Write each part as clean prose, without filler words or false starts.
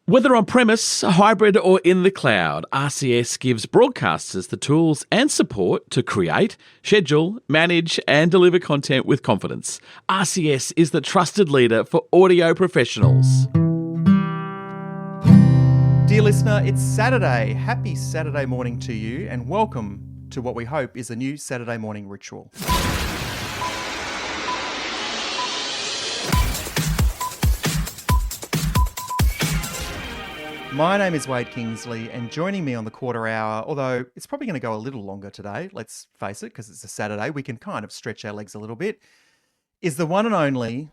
Whether on premise, hybrid, or in the cloud, RCS gives broadcasters the tools and support to create, schedule, manage, and deliver content with confidence. RCS is the trusted leader for audio professionals. Dear listener, it's Saturday. Happy Saturday morning to you, and welcome to what we hope is a new Saturday morning ritual. My name is Wade Kingsley, and joining me on the quarter hour, although it's probably going to go a little longer today, let's face it, because it's a Saturday, we can kind of stretch our legs a little bit, is the one and only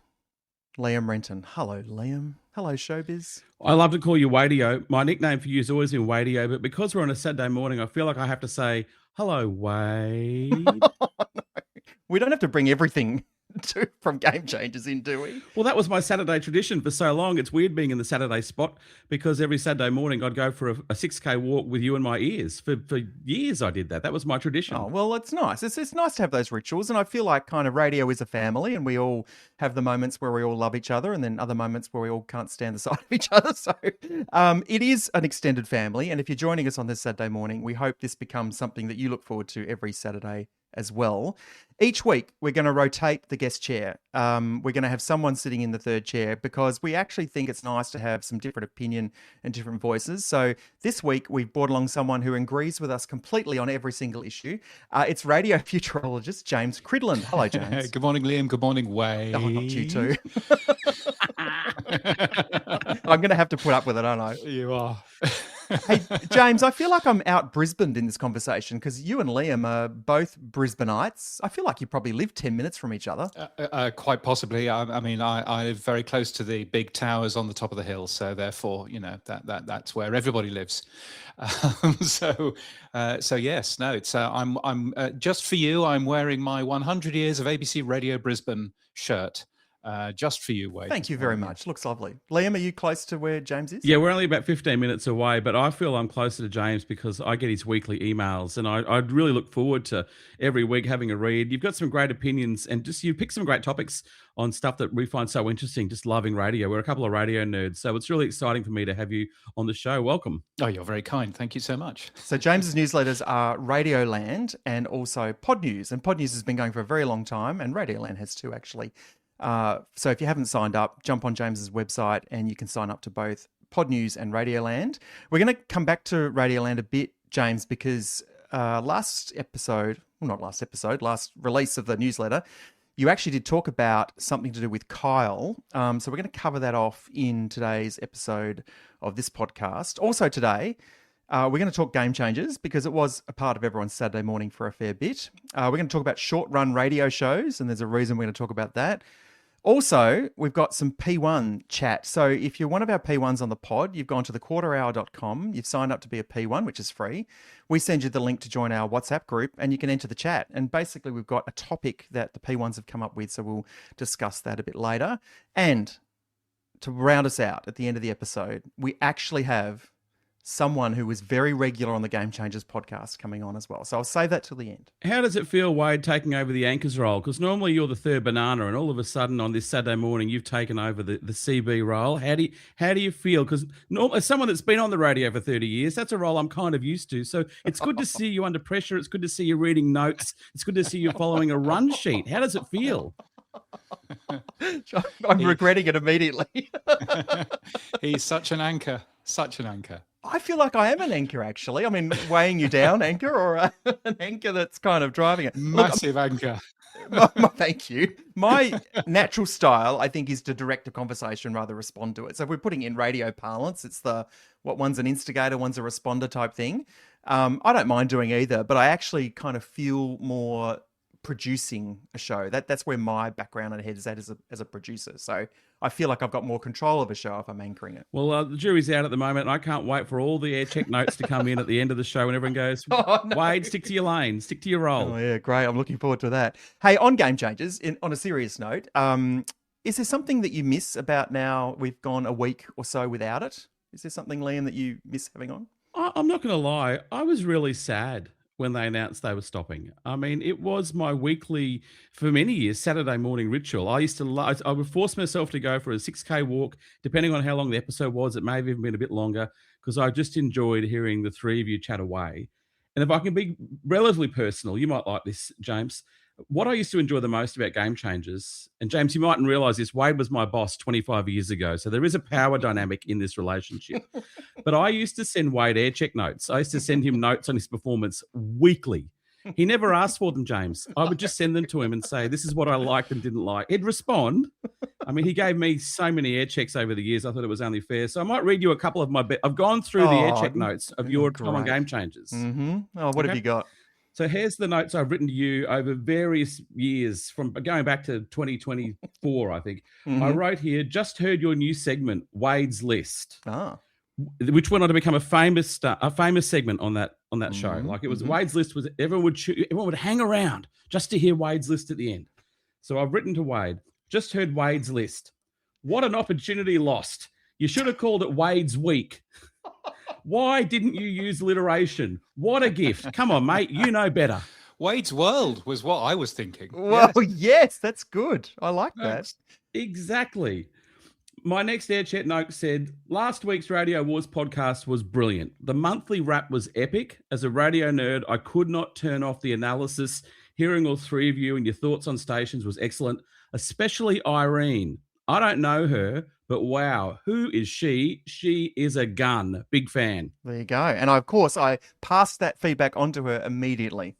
Liam Renton. Hello, Liam. Hello, Showbiz. I love to call you Wadio. My nickname for you has always been Wadio, but because we're on a Saturday morning, I feel like I have to say, hello, Wade. We don't have to bring everything from Gamechangers in, do we? Well, that was my Saturday tradition for so long. It's weird being in the Saturday spot because every Saturday morning I'd go for a 6K walk with you in my ears. For years I did that. That was my tradition. Oh, well, it's nice. It's nice to have those rituals. And I feel like kind of radio is a family and we all have the moments where we all love each other and then other moments where we all can't stand the sight of each other. So it is an extended family. And if you're joining us on this Saturday morning, we hope this becomes something that you look forward to every Saturday as well. Each week, we're going to rotate the guest chair. We're going to have someone sitting in the third chair because we actually think it's nice to have some different opinion and different voices. So this week, we've brought along someone who agrees with us completely on every single issue. It's radio futurologist James Cridland. Hello, James. Good morning, Liam. Good morning, Wade. Oh, not you too. I'm going to have to put up with it, aren't I? You are. Hey, James, I feel like I'm out Brisbaned in this conversation because you and Liam are both Brisbaneites. I feel like you probably live 10 minutes from each other. Quite possibly. I mean, I live very close to the big towers on the top of the hill, so therefore, you know, that's where everybody lives. So yes, no, it's I'm just for you. I'm wearing my 100 years of ABC Radio Brisbane shirt. Just for you, Wade. Thank you very much. Looks lovely. Liam, are you close to where James is? Yeah, we're only about 15 minutes away, but I feel I'm closer to James because I get his weekly emails and I'd really look forward to every week having a read. You've got some great opinions and just you pick some great topics on stuff that we find so interesting, just loving radio. We're a couple of radio nerds, so it's really exciting for me to have you on the show. Welcome. Oh, you're very kind. Thank you so much. So James's newsletters are Radioland and also Pod News. And Pod News has been going for a very long time and Radioland has too, actually. So if you haven't signed up, jump on James's website and you can sign up to both Pod News and Radioland. We're going to come back to Radioland a bit, James, because last release of the newsletter, you actually did talk about something to do with Kyle. So we're going to cover that off in today's episode of this podcast. Also today, we're going to talk Gamechangers because it was a part of everyone's Saturday morning for a fair bit. We're going to talk about short-run radio shows, and there's a reason we're going to talk about that. Also, we've got some P1 chat. So if you're one of our P1s on the pod, you've gone to thequarterhour.com, you've signed up to be a P1, which is free. We send you the link to join our WhatsApp group and you can enter the chat. And basically, we've got a topic that the P1s have come up with, so we'll discuss that a bit later. And to round us out at the end of the episode, we actually have someone who was very regular on the Gamechangers podcast coming on as well. So I'll save that till the end. How does it feel, Wade, taking over the anchor's role? Because normally you're the third banana and all of a sudden on this Saturday morning you've taken over the CB role. How do you feel? Because as someone that's been on the radio for 30 years, that's a role I'm kind of used to. So it's good to see you under pressure. It's good to see you reading notes. It's good to see you following a run sheet. How does it feel? I'm regretting it immediately. He's such an anchor. Such an anchor. I feel like I am an anchor, actually. I mean, weighing you down, anchor, or an anchor that's kind of driving it. Massive anchor. Thank you. My natural style, I think, is to direct a conversation rather than respond to it. So if we're putting in radio parlance, it's one's an instigator, one's a responder type thing. I don't mind doing either, but I actually kind of feel more producing a show. That's where my background and head is at as a producer. So I feel like I've got more control of a show if I'm anchoring it. Well, the jury's out at the moment, and I can't wait for all the air check notes to come in at the end of the show and everyone goes, Oh, no. Wade, stick to your lane, stick to your role. Oh, yeah, great. I'm looking forward to that. Hey, on Gamechangers, on a serious note, is there something that you miss about now we've gone a week or so without it? Is there something, Liam, that you miss having on? I'm not going to lie. I was really sad when they announced they were stopping. I mean, it was my weekly, for many years, Saturday morning ritual. I used to, I would force myself to go for a 6K walk, depending on how long the episode was. It may have even been a bit longer, because I just enjoyed hearing the three of you chat away. And if I can be relatively personal, you might like this, James. What I used to enjoy the most about Game Changers, and James, you mightn't realise this, Wade was my boss 25 years ago, so there is a power dynamic in this relationship. But I used to send Wade air check notes. I used to send him notes on his performance weekly. He never asked for them, James. I would just send them to him and say, this is what I liked and didn't like. He'd respond. I mean, he gave me so many air checks over the years, I thought it was only fair. So I might read you a couple of my... I've gone through the air check notes of your time on Game Changers. Mm-hmm. Oh, what have you got? So here's the notes I've written to you over various years, from going back to 2024, I think. Mm-hmm. I wrote here, just heard your new segment, Wade's List, which went on to become a famous segment on that show. Like it was Wade's List, was everyone would hang around just to hear Wade's List at the end. So I've written to Wade, just heard Wade's List. What an opportunity lost. You should have called it Wade's Week. Why didn't you use alliteration? What a gift. Come on, mate. You know better. Wade's World was what I was thinking. Well, yes, that's good. I like that. Exactly. My next air chat note said, last week's Radio Wars podcast was brilliant. The monthly wrap was epic. As a radio nerd, I could not turn off the analysis. Hearing all three of you and your thoughts on stations was excellent, especially Irene. I don't know her, but wow, who is she? She is a gun. Big fan. There you go. And of course, I passed that feedback on to her immediately.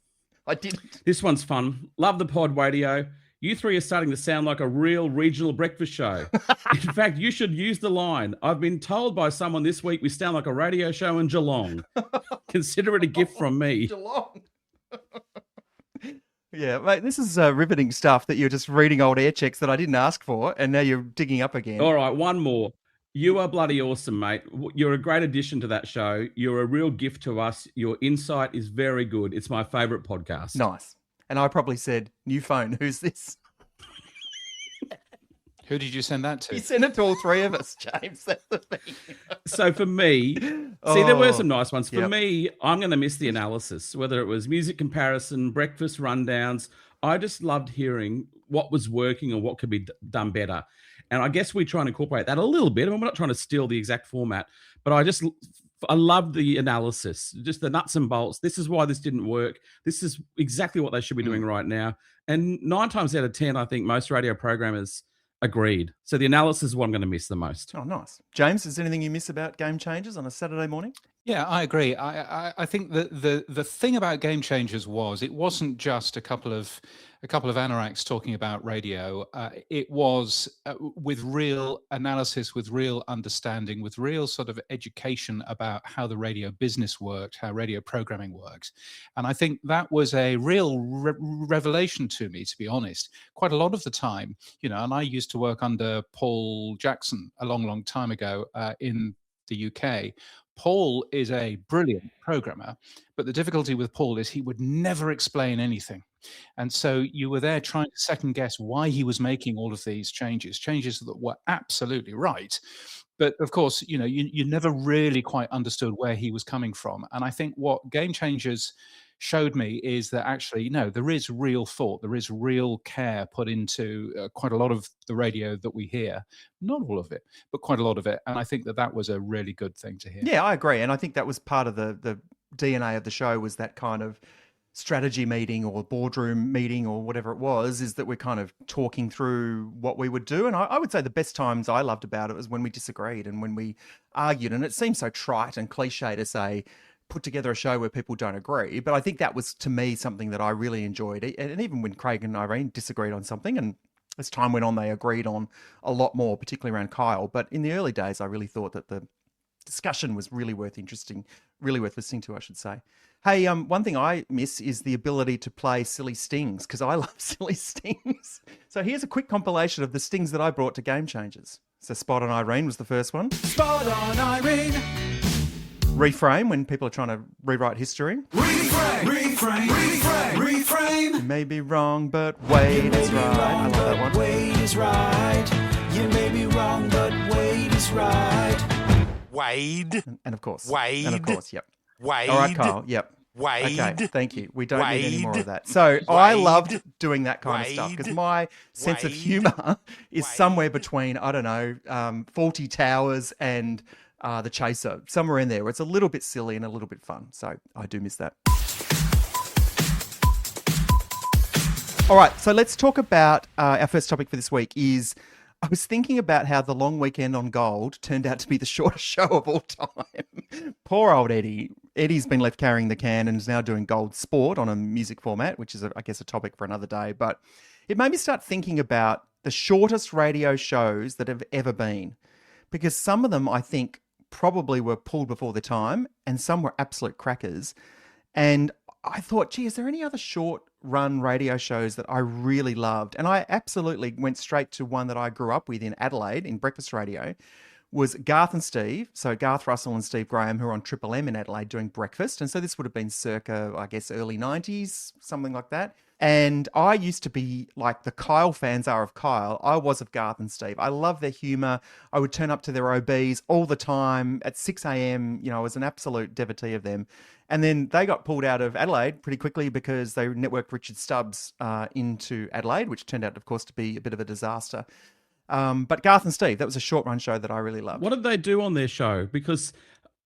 I didn't. This one's fun. Love the pod, Wadio. You three are starting to sound like a real regional breakfast show. In fact, you should use the line, I've been told by someone this week we sound like a radio show in Geelong. Consider it a gift from me. Geelong. Yeah, mate, this is riveting stuff that you're just reading old air checks that I didn't ask for, and now you're digging up again. All right, one more. You are bloody awesome, mate. You're a great addition to that show. You're a real gift to us. Your insight is very good. It's my favourite podcast. Nice. And I probably said, new phone, who's this? Who did you send that to? You sent it to all three of us, James. That's the thing. So for me, there were some nice ones. For me, I'm going to miss the analysis, whether it was music comparison, breakfast rundowns. I just loved hearing what was working and what could be done better. And I guess we try and incorporate that a little bit. I mean, we're not trying to steal the exact format, but I love the analysis, just the nuts and bolts. This is why this didn't work. This is exactly what they should be doing right now. And 9 times out of 10, I think most radio programmers agreed. So the analysis is what I'm going to miss the most. Oh, nice. James, is there anything you miss about Game Changers on a Saturday morning? Yeah, I agree. I think that the thing about Game Changers was it wasn't just a couple of anoraks talking about radio. It was with real analysis, with real understanding, with real sort of education about how the radio business worked, how radio programming works. And I think that was a real revelation to me, to be honest. Quite a lot of the time, and I used to work under Paul Jackson a long time ago in the UK. Paul is a brilliant programmer, but the difficulty with Paul is he would never explain anything. And so you were there trying to second guess why he was making all of these changes that were absolutely right. But of course, you never really quite understood where he was coming from. And I think what Game Changers showed me is that actually, there is real thought, there is real care put into quite a lot of the radio that we hear. Not all of it, but quite a lot of it. And I think that was a really good thing to hear. Yeah, I agree. And I think that was part of the DNA of the show, was that kind of strategy meeting or boardroom meeting or whatever it was, is that we're kind of talking through what we would do. And I would say the best times I loved about it was when we disagreed and when we argued. And it seems so trite and cliche to say, put together a show where people don't agree. But I think that was, to me, something that I really enjoyed. And even when Craig and Irene disagreed on something, and as time went on, they agreed on a lot more, particularly around Kyle. But in the early days, I really thought that the discussion was really worth listening to, I should say. Hey, one thing I miss is the ability to play silly stings, because I love silly stings. So here's a quick compilation of the stings that I brought to Game Changers. So Spot on Irene was the first one. Spot on Irene. Reframe, when people are trying to rewrite history. Reframe. You may be wrong, but Wade is right. I love that one. Wade is right. You may be wrong, but Wade is right. Wade. And of course. Wade. And of course, yep. Wade. All right, Kyle, yep. Okay, thank you. We don't need any more of that. So I loved doing that kind of stuff because my sense of humour is somewhere between, I don't know, 40 Towers and The Chaser, somewhere in there where it's a little bit silly and a little bit fun. So I do miss that. All right, so let's talk about our first topic for this week is I was thinking about how the long weekend on Gold turned out to be the shortest show of all time. Poor old Eddie. Eddie's been left carrying the can and is now doing Gold Sport on a music format, which is, I guess, a topic for another day. But it made me start thinking about the shortest radio shows that have ever been, because some of them, I think, probably were pulled before their time and some were absolute crackers. And I thought, gee, is there any other short-run radio shows that I really loved? And I absolutely went straight to one that I grew up with in Adelaide, in breakfast radio, was Garth and Steve. So Garth Russell and Steve Graham, who are on Triple M in Adelaide doing breakfast. And so this would have been circa, I guess, early 90s, something like that. And I used to be like the Kyle fans are of Kyle. I was of Garth and Steve. I love their humour. I would turn up to their OBs all the time at 6 a.m. You know, I was an absolute devotee of them. And then they got pulled out of Adelaide pretty quickly because they networked Richard Stubbs into Adelaide, which turned out, of course, to be a bit of a disaster. But Garth and Steve, that was a short-run show that I really loved. What did they do on their show? Because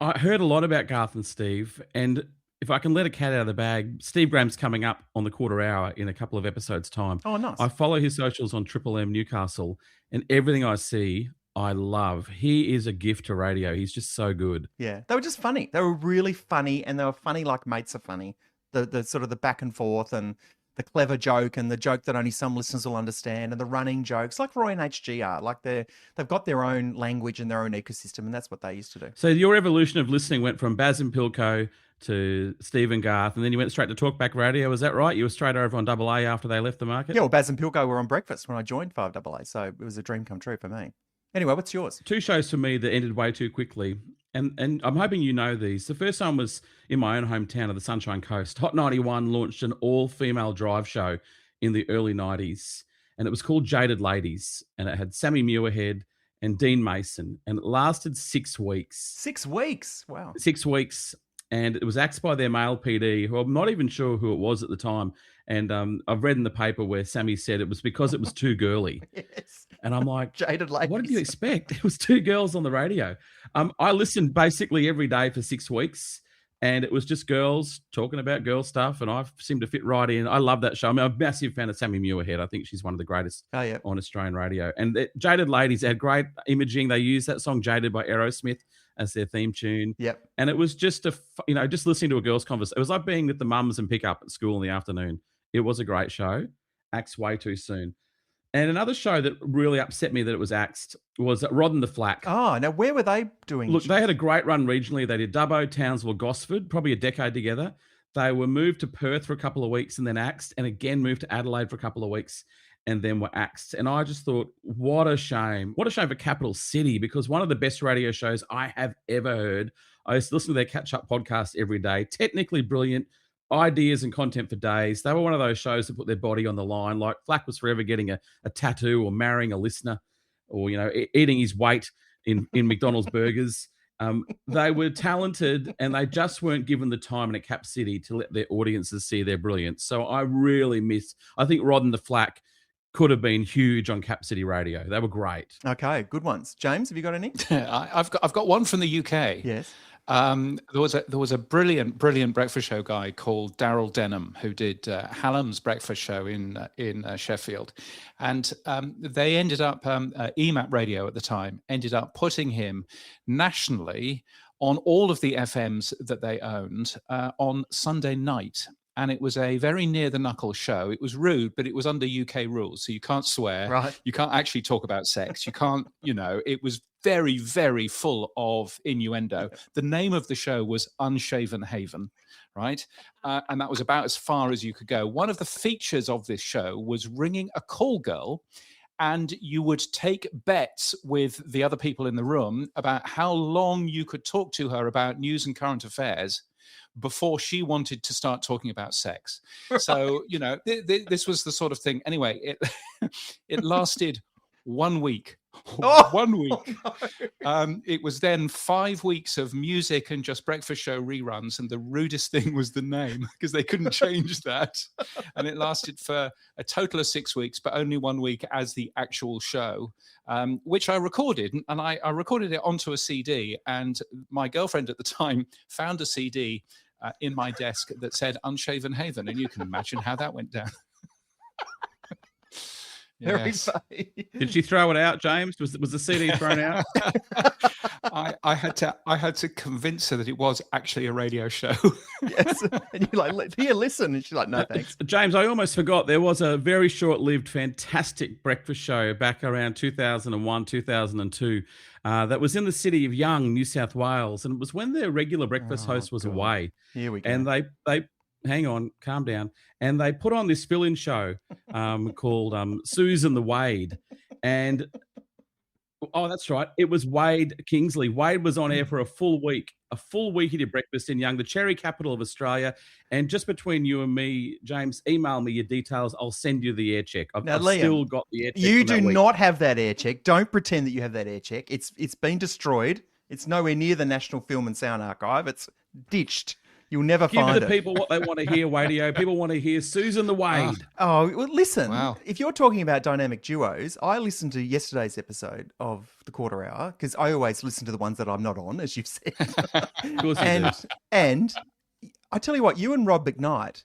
I heard a lot about Garth and Steve, and if I can let a cat out of the bag, Steve Graham's coming up on the quarter hour in a couple of episodes' time. Oh, nice. I follow his socials on Triple M Newcastle, and everything I see, I love. He is a gift to radio. He's just so good. Yeah, they were just funny. They were really funny, and they were funny like mates are funny. The sort of the back and forth and the clever joke and the joke that only some listeners will understand and the running jokes like Roy and HG are. Like they've got their own language and their own ecosystem, and that's what they used to do. So your evolution of listening went from Baz and Pilko to Steve and Garth, and then you went straight to Talkback Radio. Was that right? You were straight over on Double A after they left the market? Yeah, well, Baz and Pilko were on breakfast when I joined 5AA, so it was a dream come true for me. Anyway, what's yours? Two shows for me that ended way too quickly. And I'm hoping you know these. The first one was in my own hometown of the Sunshine Coast. Hot 91 launched an all-female drive show in the early 90s, and it was called Jaded Ladies, and it had Sammy Muirhead and Dean Mason, and it lasted 6 weeks. 6 weeks? Wow. 6 weeks, and it was axed by their male PD, who I'm not even sure who it was at the time. And I've read in the paper where Sammy said it was because it was too girly. Yes. And I'm like, Jaded Ladies. what did you expect? It was two girls on the radio. I listened basically every day for 6 weeks, and it was just girls talking about girl stuff, and I seemed to fit right in. I love that show. I mean, I'm a massive fan of Sammy Muirhead. I think she's one of the greatest on Australian radio. And Jaded Ladies had great imaging. They used that song Jaded by Aerosmith as their theme tune. Yep. And it was just just listening to a girl's conversation. It was like being with the mums and pick up at school in the afternoon. It was a great show. Axed way too soon. And another show that really upset me that it was axed was Rod and the Flack. Oh, now where were they doing? Look, they had a great run regionally. They did Dubbo, Townsville, Gosford, probably a decade together. They were moved to Perth for a couple of weeks and then axed, and again moved to Adelaide for a couple of weeks and then were axed. And I just thought, what a shame. What a shame for Capital City, because one of the best radio shows I have ever heard. I used to listen to their catch-up podcast every day. Technically brilliant. Ideas and content for days. They were one of those shows that put their body on the line. Like Flack was forever getting a tattoo or marrying a listener or, eating his weight in McDonald's burgers. They were talented and they just weren't given the time in a Cap City to let their audiences see their brilliance. So I really I think Rod and the Flack could have been huge on Cap City Radio. They were great. Okay, good ones. James, have you got any? I've got one from the UK. Yes. There was a brilliant breakfast show guy called Daryl Denham who did Hallam's breakfast show in Sheffield, and they ended up EMAP Radio at the time ended up putting him nationally on all of the FMs that they owned on Sunday night. And it was a very near the knuckle show. It was rude, but it was under UK rules. So you can't swear. Right. You can't actually talk about sex. You can't, it was very, very full of innuendo. The name of the show was Unshaven Haven, right? And that was about as far as you could go. One of the features of this show was ringing a call girl, and you would take bets with the other people in the room about how long you could talk to her about news and current affairs before she wanted to start talking about sex. Right. So, this was the sort of thing. Anyway, it lasted 1 week. Oh, 1 week. no. It was then 5 weeks of music and just breakfast show reruns. And the rudest thing was the name, because they couldn't change that. And it lasted for a total of 6 weeks, but only 1 week as the actual show, which I recorded. And I recorded it onto a CD. And my girlfriend at the time found a CD in my desk that said Unshaven Haven. And you can imagine how that went down. Very Yes. funny. Did she throw it out, James? Was the CD thrown out? I had to convince her that it was actually a radio show. Yes. And you're like, here, listen. And she's like, no, thanks. James, I almost forgot there was a very short-lived, fantastic breakfast show back around 2001, 2002 that was in the city of Young, New South Wales. And it was when their regular breakfast host was God. away. Here we go. And they hang on, calm down. And they put on this fill-in show called Susan the Wade. And, oh, that's right. It was Wade Kingsley. Wade was on air for a full week. He did breakfast in Young, the cherry capital of Australia. And just between you and me, James, email me your details. I'll send you the air check. I've Liam, still got the air check. You from that do week. not have that air check. Don't pretend that you have that air check. It's been destroyed. It's nowhere near the National Film and Sound Archive. It's ditched. You'll never Give find the it. people what they want to hear, Wadio. People want to hear Susan the Wade. Oh, well, listen. Wow. If you're talking about dynamic duos, I listened to yesterday's episode of the Quarter Hour because I always listen to the ones that I'm not on, as you've said. Of course you do. and I tell you what, you and Rob McKnight,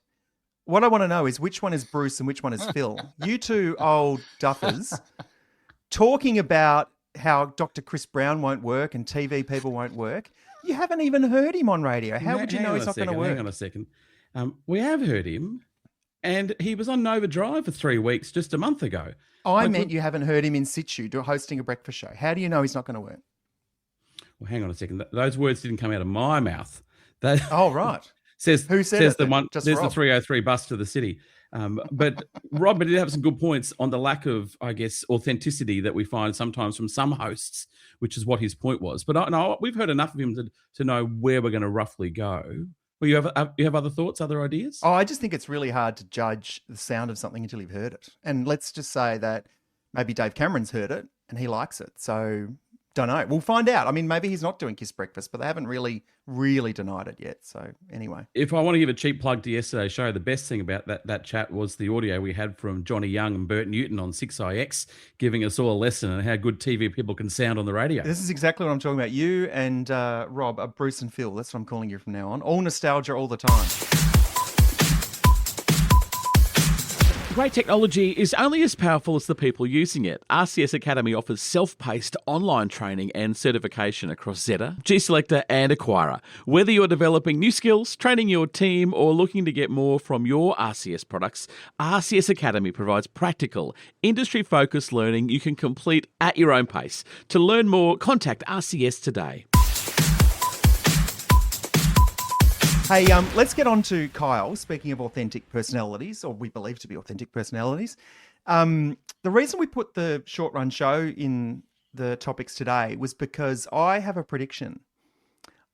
what I want to know is which one is Bruce and which one is Phil. You two old duffers talking about how Dr. Chris Brown won't work and TV people won't work. You haven't even heard him on radio. How would you know he's not going to work? Hang on a second. We have heard him, and he was on Nova Drive for 3 weeks just a month ago. I meant you haven't heard him in situ hosting a breakfast show. How do you know he's not going to work? Well, hang on a second. Those words didn't come out of my mouth. Oh, right. Who said it the then? one? Just There's Rob. the 303 bus to the city. But Rob did have some good points on the lack of, I guess, authenticity that we find sometimes from some hosts, which is what his point was. But no, we've heard enough of him to know where we're going to roughly go. Well, you have other thoughts, other ideas? Oh, I just think it's really hard to judge the sound of something until you've heard it. And let's just say that maybe Dave Cameron's heard it and he likes it. So don't know. We'll find out. I mean, maybe he's not doing Kiss Breakfast, but they haven't really denied it yet. So anyway. If I want to give a cheap plug to yesterday's show, the best thing about that chat was the audio we had from Johnny Young and Bert Newton on 6IX, giving us all a lesson on how good TV people can sound on the radio. This is exactly what I'm talking about. You and Rob are Bruce and Phil. That's what I'm calling you from now on. All nostalgia all the time. Great technology is only as powerful as the people using it. RCS Academy offers self-paced online training and certification across Zeta, G-Selector and Acquirer. Whether you're developing new skills, training your team or looking to get more from your RCS products, RCS Academy provides practical, industry-focused learning you can complete at your own pace. To learn more, contact RCS today. Hey, let's get on to Kyle. Speaking of authentic personalities, or we believe to be authentic personalities, the reason we put the short run show in the topics today was because I have a prediction.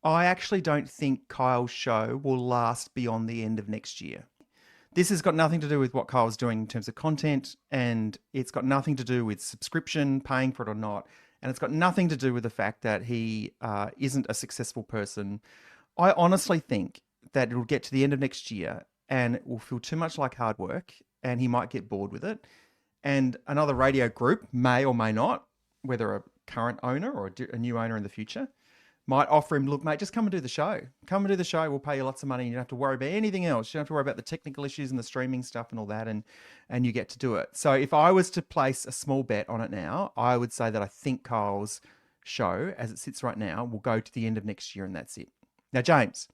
I actually don't think Kyle's show will last beyond the end of next year. This has got nothing to do with what Kyle's doing in terms of content, and it's got nothing to do with subscription, paying for it or not, and it's got nothing to do with the fact that he isn't a successful person. I honestly think that it'll get to the end of next year and it will feel too much like hard work and he might get bored with it. And another radio group may or may not, whether a current owner or a new owner in the future, might offer him, look, mate, just come and do the show. Come and do the show. We'll pay you lots of money and you don't have to worry about anything else. You don't have to worry about the technical issues and the streaming stuff and all that, and you get to do it. So if I was to place a small bet on it now, I would say that I think Kyle's show, as it sits right now, will go to the end of next year and that's it. Now, James,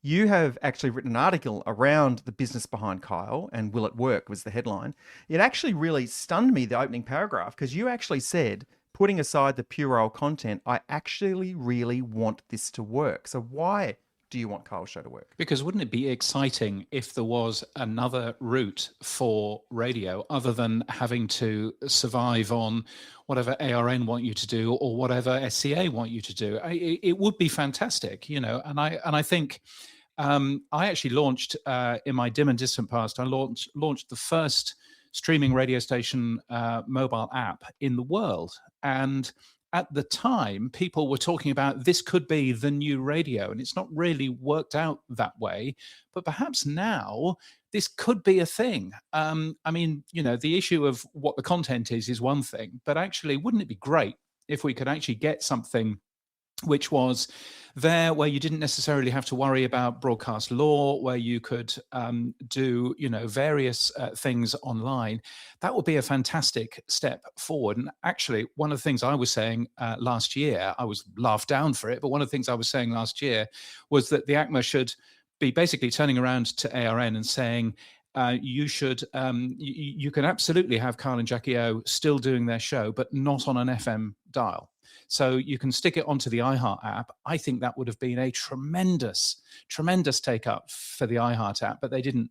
you have actually written an article around the business behind Kyle and Will It Work was the headline. It actually really stunned me, the opening paragraph, because you actually said, putting aside the puerile content, I actually really want this to work. So why do you want Kyle's show to work? Because wouldn't it be exciting if there was another route for radio other than having to survive on whatever ARN want you to do or whatever SCA want you to do? It would be fantastic, you know. And I think I actually launched in my dim and distant past. I launched the first streaming radio station mobile app in the world. And at the time, people were talking about this could be the new radio, and it's not really worked out that way. But perhaps now this could be a thing. I mean, the issue of what the content is one thing, but actually, wouldn't it be great if we could actually get something which was there where you didn't necessarily have to worry about broadcast law, where you could do, various things online? That would be a fantastic step forward. And actually, one of the things I was saying last year, I was laughed down for it, but one of the things I was saying last year was that the ACMA should be basically turning around to ARN and saying, you should, you can absolutely have Karl and Jackie O still doing their show, but not on an FM dial. So you can stick it onto the iHeart app. I think that would have been a tremendous take up for the iHeart app, but they didn't,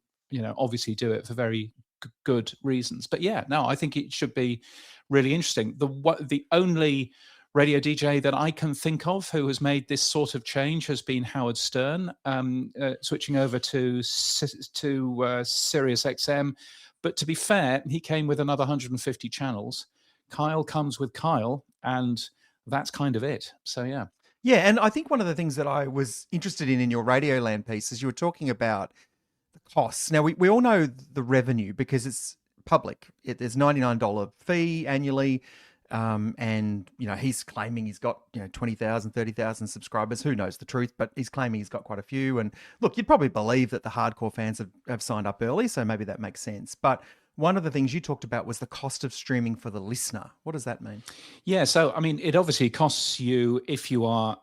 obviously do it for very good reasons. But yeah, no, I think it should be really interesting. The only radio DJ that I can think of who has made this sort of change has been Howard Stern, switching over to Sirius XM. But to be fair, he came with another 150 channels. Kyle comes with Kyle, and that's kind of it. So, yeah. Yeah, and I think one of the things that I was interested in your Radioland piece is you were talking about the costs. Now, we all know the revenue because it's public. There's $99 fee annually, and, he's claiming he's got, 20,000, 30,000 subscribers. Who knows the truth, but he's claiming he's got quite a few. And look, you'd probably believe that the hardcore fans have signed up early, so maybe that makes sense. But one of the things you talked about was the cost of streaming for the listener. What does that mean? Yeah, so I mean, it obviously costs you if you are,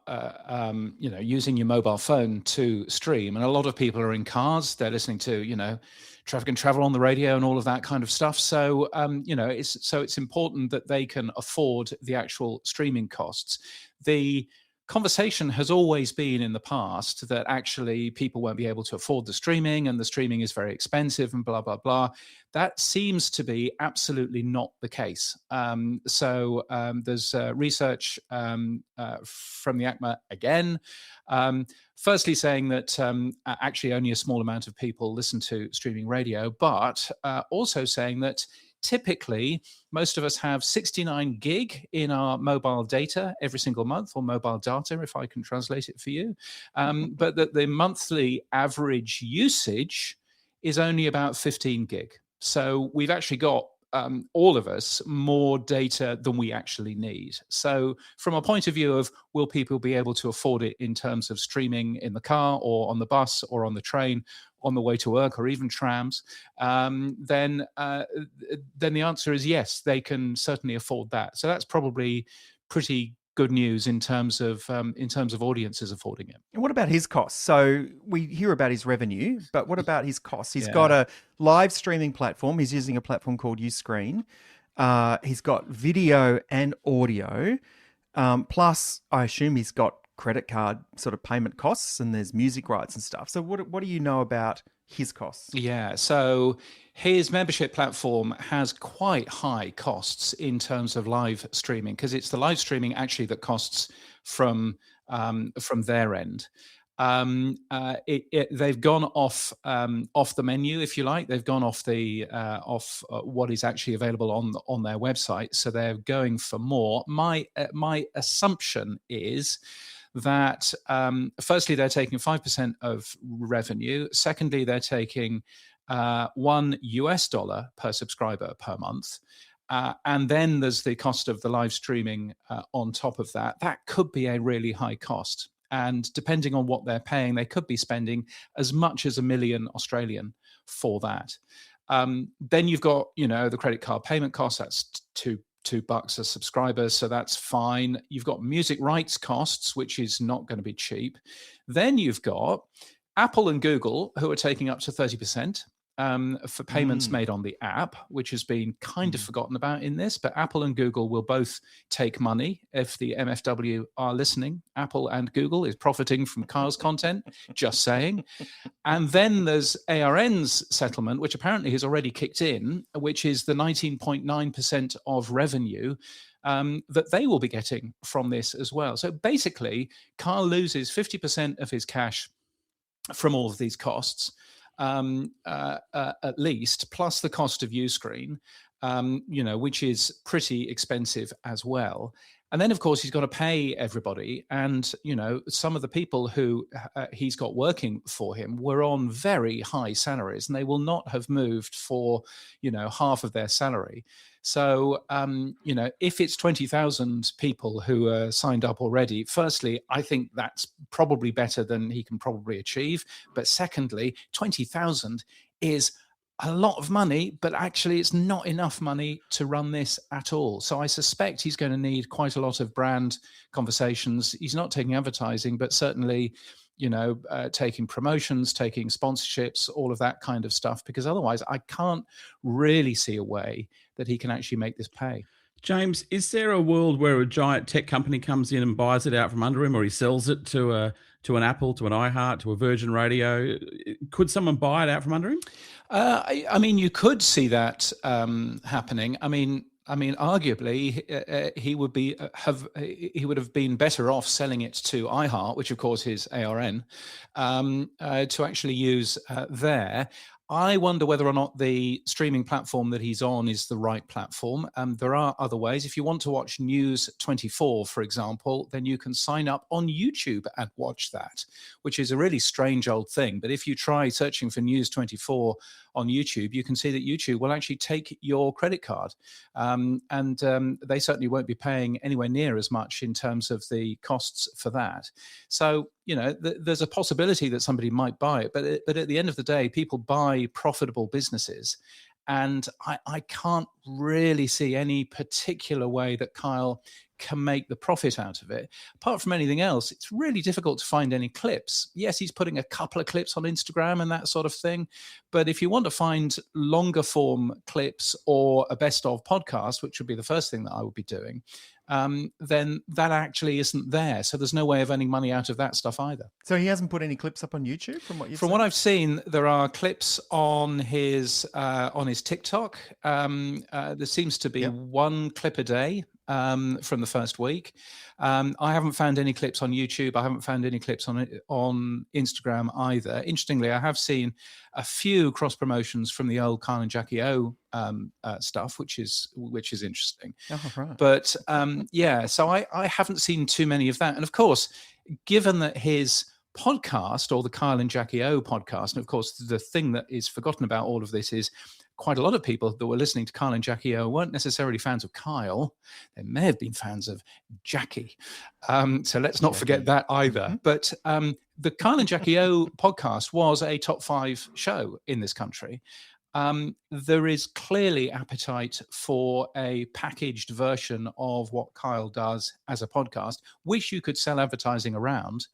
using your mobile phone to stream. And a lot of people are in cars; they're listening to, Traffic and Travel on the radio and all of that kind of stuff. So, it's important that they can afford the actual streaming costs. The conversation has always been in the past that actually people won't be able to afford the streaming and the streaming is very expensive and blah, blah, blah. That seems to be absolutely not the case. There's research from the ACMA again, firstly saying that actually only a small amount of people listen to streaming radio, but also saying that typically, most of us have 69 gig in our mobile data every single month, or mobile data, if I can translate it for you. But that the monthly average usage is only about 15 gig. So we've actually got, all of us, more data than we actually need. So from a point of view of will people be able to afford it in terms of streaming in the car or on the bus or on the train, on the way to work, or even trams, then the answer is yes, they can certainly afford that. So that's probably pretty good news in terms of audiences affording it. And what about his costs? So we hear about his revenue, but what about his costs? He's got a live streaming platform. He's using a platform called Uscreen. He's got video and audio. Plus, I assume he's got credit card sort of payment costs, and there's music rights and stuff. So what do you know about his costs? Yeah, so his membership platform has quite high costs in terms of live streaming, because it's the live streaming actually that costs from their end. They've gone off the menu, if you like. They've gone off what is actually available on their website. So they're going for more. My assumption is that firstly, they're taking 5% of revenue. Secondly, they're taking $1 per subscriber per month. And then there's the cost of the live streaming on top of that. That could be a really high cost. And depending on what they're paying, they could be spending as much as $1 million Australian for that. Then you've got, the credit card payment cost. That's $2 a subscriber, so that's fine. You've got music rights costs, which is not going to be cheap. Then you've got Apple and Google, who are taking up to 30% for payments made on the app, which has been kind of forgotten about in this. But Apple and Google will both take money if the MFW are listening. Apple and Google is profiting from Karl's content, just saying. And then there's ARN's settlement, which apparently has already kicked in, which is the 19.9% of revenue that they will be getting from this as well. So basically, Karl loses 50% of his cash from all of these costs. at least, plus the cost of Uscreen, which is pretty expensive as well. And then, of course, he's got to pay everybody. And, some of the people who he's got working for him were on very high salaries, and they will not have moved for, half of their salary. So, if it's 20,000 people who are signed up already, firstly, I think that's probably better than he can probably achieve. But secondly, 20,000 is a lot of money, but actually it's not enough money to run this at all. So I suspect he's going to need quite a lot of brand conversations. He's not taking advertising, but certainly, taking promotions, taking sponsorships, all of that kind of stuff, because otherwise I can't really see a way that he can actually make this pay. James, is there a world where a giant tech company comes in and buys it out from under him, or he sells it to an Apple, to an iHeart, to a Virgin Radio? Could someone buy it out from under him? I mean, you could see that happening. I mean, arguably, he would have been better off selling it to iHeart, which of course is ARN, to actually use there. I wonder whether or not the streaming platform that he's on is the right platform. There are other ways. If you want to watch News 24, for example, then you can sign up on YouTube and watch that, which is a really strange old thing. But if you try searching for News 24 on YouTube, you can see that YouTube will actually take your credit card. And they certainly won't be paying anywhere near as much in terms of the costs for that. So, there's a possibility that somebody might buy it. But at the end of the day, people buy profitable businesses. And I can't really see any particular way that Kyle can make the profit out of it. Apart from anything else, it's really difficult to find any clips. Yes, he's putting a couple of clips on Instagram and that sort of thing. But if you want to find longer form clips or a best of podcast, which would be the first thing that I would be doing, then that actually isn't there. So there's no way of earning money out of that stuff either. So he hasn't put any clips up on YouTube from what you've From what I've seen, there are clips on his TikTok. There seems to be one clip a day from the first week. I haven't found any clips on YouTube. I haven't found any clips on Instagram either. Interestingly, I have seen a few cross promotions from the old Kyle and Jackie O stuff, which is interesting. Oh, right. But so I haven't seen too many of that. And of course, given that his podcast, or the Kyle and Jackie O podcast, and of course the thing that is forgotten about all of this is quite a lot of people that were listening to Kyle and Jackie O weren't necessarily fans of Kyle. They may have been fans of Jackie. So let's not forget that either. Mm-hmm. But the Kyle and Jackie O podcast was a top 5 show in this country. There is clearly appetite for a packaged version of what Kyle does as a podcast, which you could sell advertising around.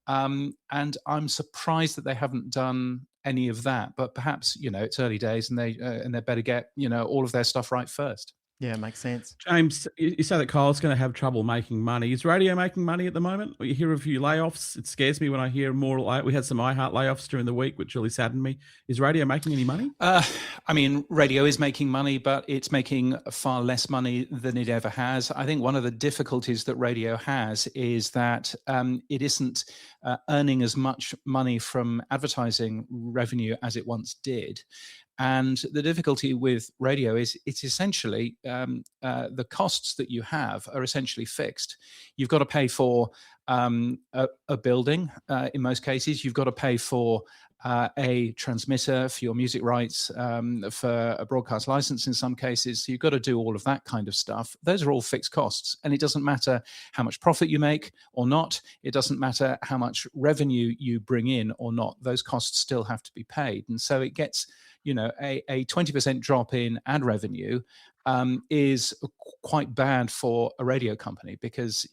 And I'm surprised that they haven't done any of that. But perhaps, it's early days and they better get, all of their stuff right first. Yeah, makes sense. James, you say that Kyle's going to have trouble making money. Is radio making money at the moment? You hear a few layoffs. It scares me when I hear more. We had some iHeart layoffs during the week, which really saddened me. Is radio making any money? Radio is making money, but it's making far less money than it ever has. I think one of the difficulties that radio has is that it isn't earning as much money from advertising revenue as it once did. And the difficulty with radio is it's essentially the costs that you have are essentially fixed. You've got to pay for a building in most cases. You've got to pay for a transmitter for your music rights, for a broadcast license in some cases. So you've got to do all of that kind of stuff. Those are all fixed costs. And it doesn't matter how much profit you make or not. It doesn't matter how much revenue you bring in or not. Those costs still have to be paid. And so it gets, a 20% drop in ad revenue is quite bad for a radio company because,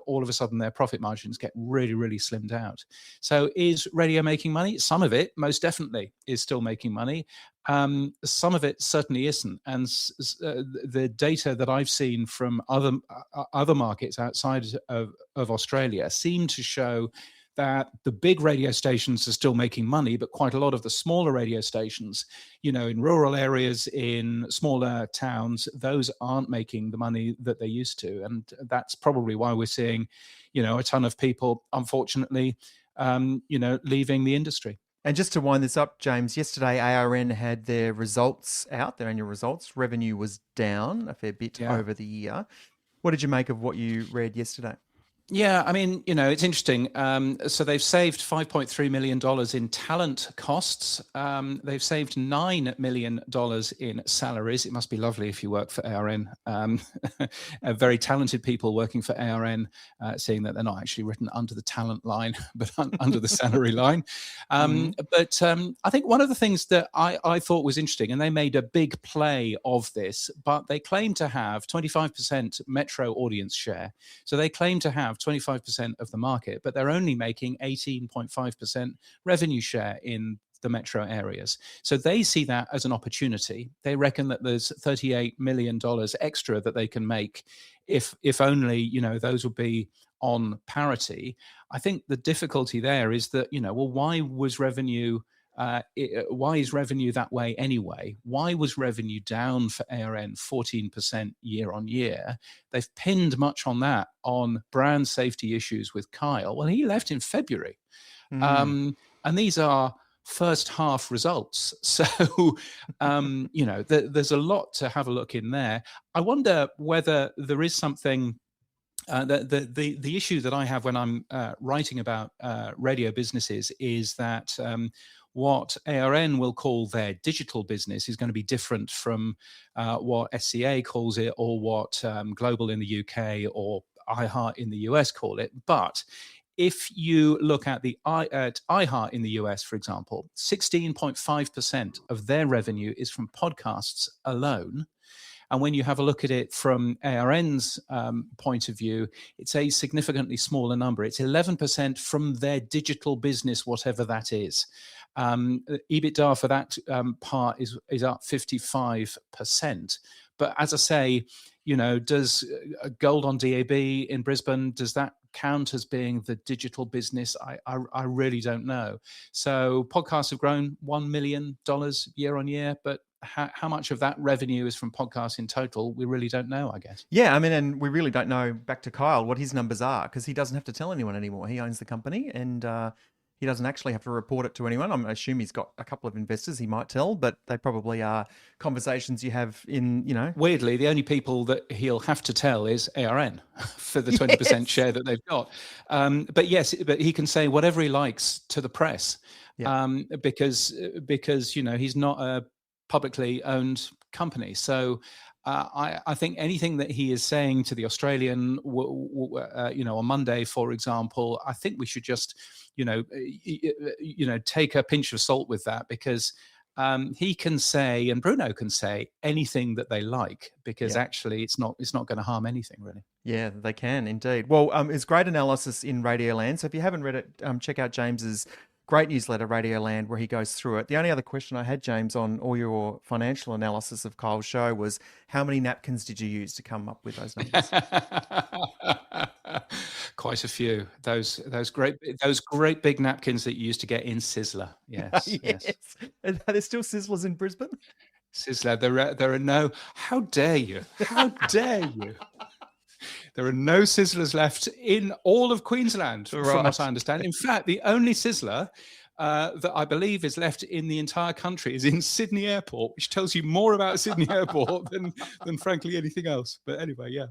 all of a sudden their profit margins get really, really slimmed out. So is radio making money? Some of it most definitely is still making money. Some of it certainly isn't. And the data that I've seen from other markets outside of Australia seem to show that the big radio stations are still making money, but quite a lot of the smaller radio stations, in rural areas, in smaller towns, those aren't making the money that they used to. And that's probably why we're seeing, a ton of people, unfortunately, leaving the industry. And just to wind this up, James, yesterday ARN had their results out, their annual results. Revenue was down a fair bit over the year. What did you make of what you read yesterday? Yeah, I mean, it's interesting. So they've saved $5.3 million in talent costs. They've saved $9 million in salaries. It must be lovely if you work for ARN. Very talented people working for ARN, seeing that they're not actually written under the talent line, but under the salary line. But I think one of the things that I thought was interesting, and they made a big play of this, but they claim to have 25% metro audience share. So they claim to have 25% of the market, but they're only making 18.5% revenue share in the metro areas. So they see that as an opportunity. They reckon that there's $38 million extra that they can make if only, those would be on parity. I think the difficulty there is that, why is revenue that way anyway? Why was revenue down for ARN 14% year on year? They've pinned much on that, on brand safety issues with Kyle. Well, he left in February. And these are first half results. So, there's a lot to have a look in there. I wonder whether there is something. The issue that I have when I'm writing about radio businesses is that what ARN will call their digital business is going to be different from what SCA calls it, or what Global in the UK or iHeart in the US call it. But if you look at iHeart in the US, for example, 16.5% of their revenue is from podcasts alone. And when you have a look at it from ARN's point of view, it's a significantly smaller number. It's 11% from their digital business, whatever that is. EBITDA for that part is up 55%. But as I say, does Gold on DAB in Brisbane, does that count as being the digital business? I really don't know. So podcasts have grown $1 million year on year, but how much of that revenue is from podcasts in total, we really don't know, I guess. Yeah, I mean, and we really don't know, back to Kyle, what his numbers are, because he doesn't have to tell anyone anymore. He owns the company, and he doesn't actually have to report it to anyone. I assume he's got a couple of investors he might tell, but they probably are conversations you have in, Weirdly, the only people that he'll have to tell is ARN for the 20% share that they've got. But he can say whatever he likes to the press, because he's not a publicly owned company. So I think anything that he is saying to the Australian, on Monday, for example, I think we should just, take a pinch of salt with that, because he can say, and Bruno can say, anything that they like, because actually it's not going to harm anything, really. Yeah, they can indeed. Well, it's great analysis in Radioland. So if you haven't read it, check out James's great newsletter, Radioland, where he goes through it. The only other question I had, James, on all your financial analysis of Kyle's show was, how many napkins did you use to come up with those numbers? Quite a few. Those great big napkins that you used to get in Sizzler. Yes. Yes. Are there still Sizzlers in Brisbane? Sizzler. There are no. How dare you? How dare you? There are no Sizzlers left in all of Queensland, from what I understand. In fact, the only Sizzler that I believe is left in the entire country is in Sydney Airport, which tells you more about Sydney Airport than frankly anything else. But anyway, yeah.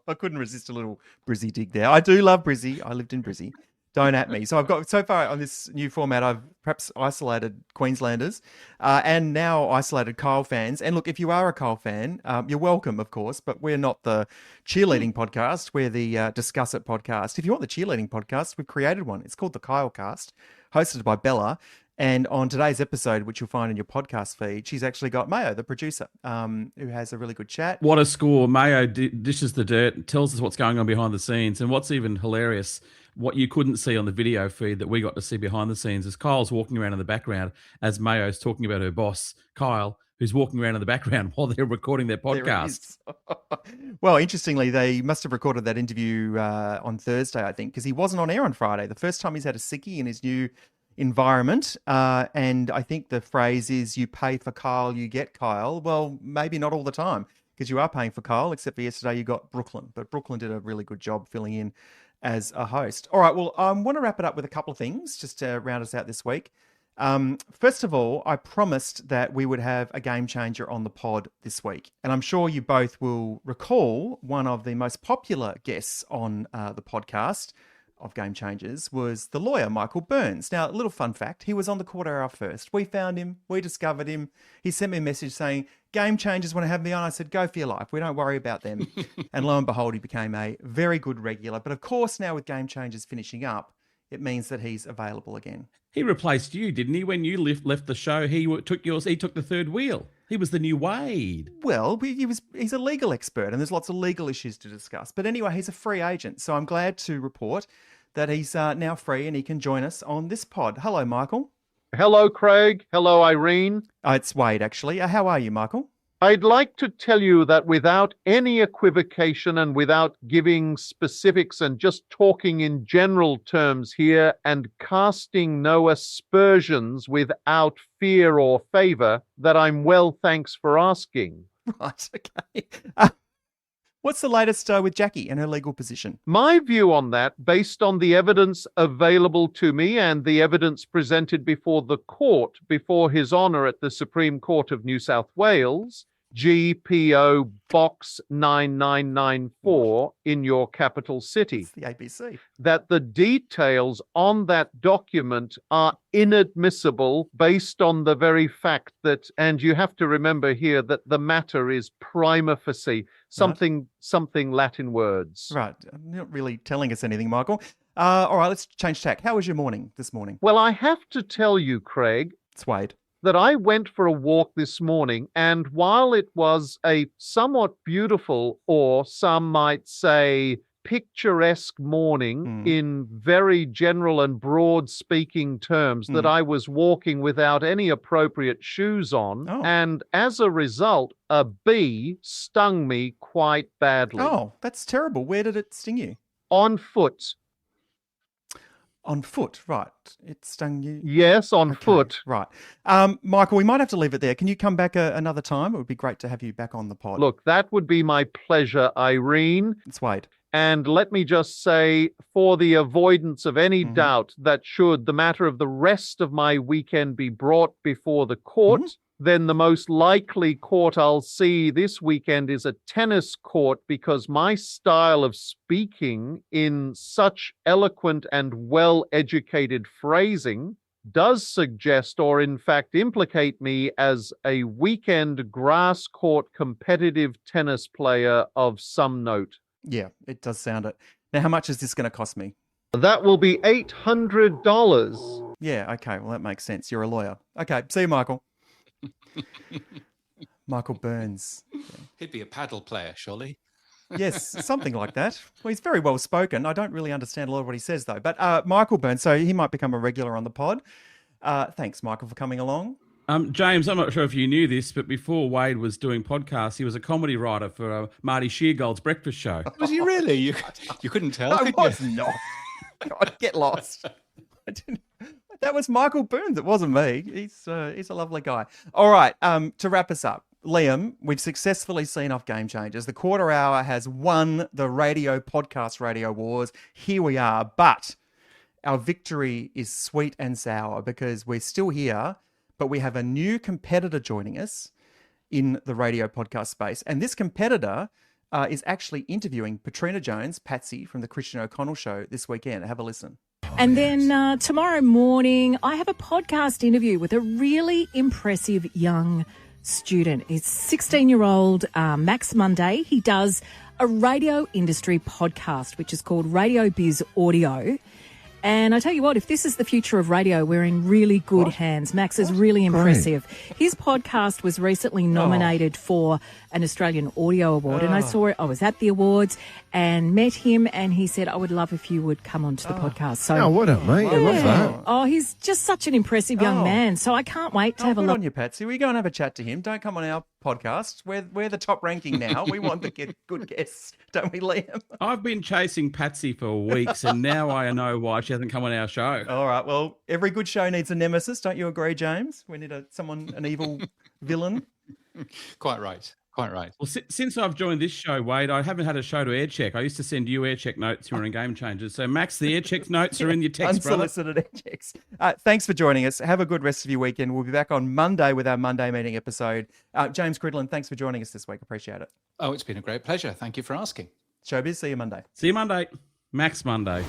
I couldn't resist a little Brizzy dig there. I do love Brizzy. I lived in Brizzy. Don't at me. So I've got, so far on this new format, I've perhaps isolated Queenslanders and now isolated Kyle fans. And look, if you are a Kyle fan, you're welcome, of course, but we're not the cheerleading podcast. We're the Discuss It podcast. If you want the cheerleading podcast, we've created one. It's called the Kyle Cast, hosted by Bella. And on today's episode, which you'll find in your podcast feed, she's actually got Mayo, the producer, who has a really good chat. What a score. Mayo dishes the dirt and tells us what's going on behind the scenes. And what's even hilarious, what you couldn't see on the video feed that we got to see behind the scenes, is Kyle's walking around in the background as Mayo's talking about her boss, Kyle, who's walking around in the background while they're recording their podcast. Well, interestingly, they must have recorded that interview on Thursday, I think, because he wasn't on air on Friday. The first time he's had a sickie in his new environment. And I think the phrase is, you pay for Kyle, you get Kyle. Well, maybe not all the time, because you are paying for Kyle, except for yesterday you got Brooklyn. But Brooklyn did a really good job filling in as a host. All right, well, I want to wrap it up with a couple of things just to round us out this week. First of all, I promised that we would have a game changer on the pod this week. And I'm sure you both will recall one of the most popular guests on the podcast of Game Changers was the lawyer, Michael Byrnes. Now, a little fun fact, he was on the quarter hour first. We found him, we discovered him. He sent me a message saying, Game Changers want to have me on. I said, go for your life. We don't worry about them. And lo and behold, he became a very good regular. But of course, now with Game Changers finishing up, it means that he's available again. He replaced you, didn't he? When you left the show, he took yours. He took the third wheel. He was the new Wade. Well, he's a legal expert, and there's lots of legal issues to discuss. But anyway, he's a free agent, so I'm glad to report that he's now free and he can join us on this pod. Hello, Michael. Hello, Craig. Hello, Irene. It's Wade, actually. How are you, Michael? I'd like to tell you that without any equivocation and without giving specifics and just talking in general terms here and casting no aspersions without fear or favor, that I'm well, thanks for asking. Right, okay. What's the latest with Jackie and her legal position? My view on that, based on the evidence available to me and the evidence presented before the court, before His Honour at the Supreme Court of New South Wales, GPO Box 9994 in your capital city. It's the ABC. That the details on that document are inadmissible based on the very fact that, and you have to remember here that the matter is prima facie, something Latin words. Right. Not really telling us anything, Michael. All right, let's change tack. How was your morning this morning? Well, I have to tell you, Craig, It's Wade. that I went for a walk this morning, and while it was a somewhat beautiful, or some might say picturesque morning in very general and broad speaking terms, that I was walking without any appropriate shoes on, and as a result, a bee stung me quite badly. Oh, that's terrible. Where did it sting you? On foot. On foot, right. It stung you? Yes, on foot. Right. Michael, we might have to leave it there. Can you come back another time? It would be great to have you back on the pod. Look, that would be my pleasure, Irene. It's Wade. And let me just say, for the avoidance of any doubt, that should the matter of the rest of my weekend be brought before the court, then the most likely court I'll see this weekend is a tennis court, because my style of speaking in such eloquent and well-educated phrasing does suggest, or in fact implicate me as a weekend grass court competitive tennis player of some note. Yeah, it does sound it. Now, how much is this going to cost me? That will be $800. Yeah, okay. Well, that makes sense. You're a lawyer. Okay, see you, Michael. Michael Byrnes. He'd be a paddle player, surely. Yes, something like that. Well, he's very well spoken. I don't really understand a lot of what he says, though. But Michael Byrnes, so he might become a regular on the pod. Thanks, Michael, for coming along. James, I'm not sure if you knew this, but before Wade was doing podcasts, he was a comedy writer for Marty Sheargold's breakfast show. Was he really? You couldn't tell? I was not. God, get lost. That was Michael Byrnes. It wasn't me. He's a lovely guy. All right, to wrap us up, Liam, we've successfully seen off Game Changers. The quarter hour has won the podcast radio wars. Here we are, but our victory is sweet and sour because we're still here, but we have a new competitor joining us in the radio podcast space. And this competitor is actually interviewing Patrina Jones, Patsy from the Christian O'Connell Show this weekend. Have a listen. And then tomorrow morning, I have a podcast interview with a really impressive young student. He's 16-year-old Max Monday. He does a radio industry podcast, which is called Radio Biz Audio. And I tell you what, if this is the future of radio, we're in really good hands. Max is really impressive. His podcast was recently nominated for an Australian Audio Award, and I saw it. I was at the awards and met him, and he said, I would love if you would come onto the podcast. So, why not, mate? I love that. Oh, he's just such an impressive young man. So I can't wait to have a good look. on you, Patsy. We go and have a chat to him. Don't come on our podcast. We're the top ranking now. We want the good guests, don't we, Liam? I've been chasing Patsy for weeks, and now I know why she hasn't come on our show. All right. Well, every good show needs a nemesis. Don't you agree, James? We need an evil villain. Quite right. Quite right. Well, since I've joined this show, Wade, I haven't had a show to air check. I used to send you air check notes when we were in Game Changers. So, Max, the air check notes are in your text, brother. Unsolicited air checks. Thanks for joining us. Have a good rest of your weekend. We'll be back on Monday with our Monday meeting episode. James Cridlin, thanks for joining us this week. Appreciate it. Oh, it's been a great pleasure. Thank you for asking. Showbiz, see you Monday. See you Monday. Max Monday.